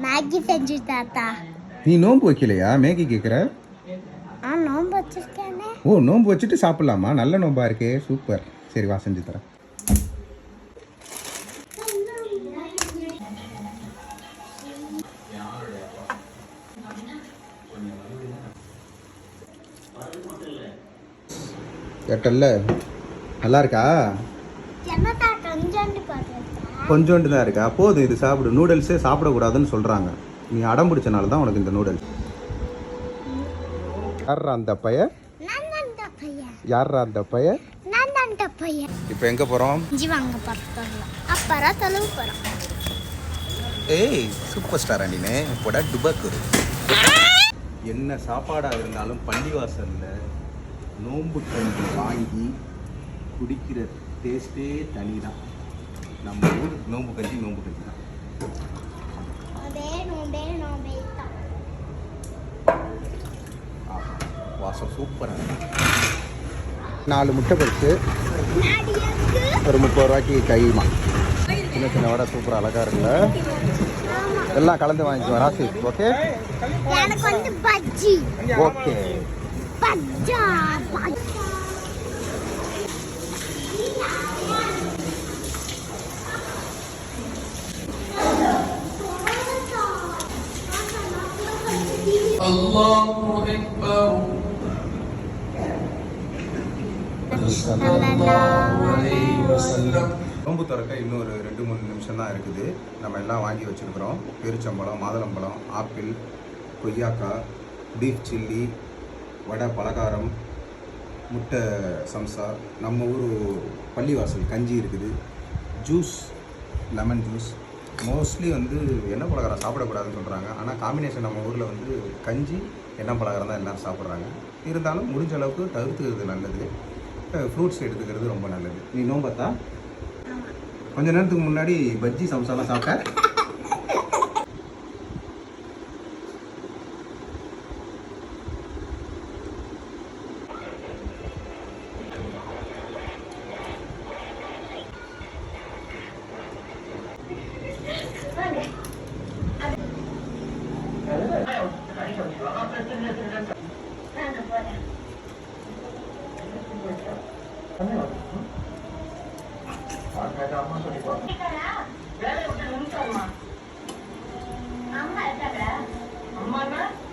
Maggi செஞ்சு தாத்தா. நீ நோன்பு வைக்கலையா மேகி கேட்குற? நோன்பு வச்சிருக்கேனே. ஓ நோன்பு வச்சுட்டு சாப்பிடலாமா? நல்ல நோன்பா இருக்கே, சூப்பர். சரி வா செஞ்சு தரேன். கேட்டல்ல, நல்லா இருக்கா? கொஞ்சோண்டு தான் இருக்கா? போதும், இது சாப்பிடு. நூடுல்ஸே சாப்பிடக்கூடாதுன்னு சொல்கிறாங்க. நீ அடம் பிடிச்சனால தான் உனக்கு இந்த நூடுல்ஸ். யாரா அந்த பையன்? யாரா அந்த பையன்? இப்போ எங்கே போகிறோம்? ஏய் சூப்பர் ஸ்டார் அண்டினே போடா டுபாக்கு. என்ன சாப்பாடாக இருந்தாலும் பள்ளிவாசலில் நோன்பு கஞ்சி வாங்கி குடிக்கிற டேஸ்ட்டே தனி தான். நம்ம ஊர் நோன்பு கஞ்சி தான். வாசம் சூப்பராக. 4 முட்டை பறிச்சு ஒரு 30 ரூபாய்க்கு கைமா. சின்ன சின்ன வடை சூப்பராக அழகாக இருக்குல்ல. எல்லாம் கலந்து வாங்கிக்குவோம் ராசி. Okay okay. நோன்பு திறக்க இன்னொரு 2-3 நிமிஷம் தான் இருக்குது. நம்ம எல்லாம் வாங்கி வச்சுருக்கிறோம். பேரிச்சம்பழம், மாதுளம்பழம், ஆப்பிள், கொய்யாக்காய், பீஃப் சில்லி, வடை, பலகாரம், முட்டை சம்சா, நம்ம ஊர் பள்ளிவாசல் கஞ்சி இருக்குது, ஜூஸ், லெமன் ஜூஸ். மோஸ்ட்லி வந்து எண்ணெய் பலகாரம் சாப்பிடக்கூடாதுன்னு சொல்கிறாங்க. ஆனால் காம்பினேஷன் நம்ம ஊரில் வந்து கஞ்சி எண்ணெய் பலகாரம் தான் எல்லோரும் சாப்பிட்றாங்க. இருந்தாலும் முடிஞ்ச அளவுக்கு தவிர்த்துக்கிறது நல்லது. ஃப்ரூட்ஸ் எடுத்துக்கிறது ரொம்ப நல்லது. நீ நோம்பத்தா? கொஞ்ச நேரத்துக்கு முன்னாடி பஜ்ஜி சம்சாலாம் சாப்பிட்ட.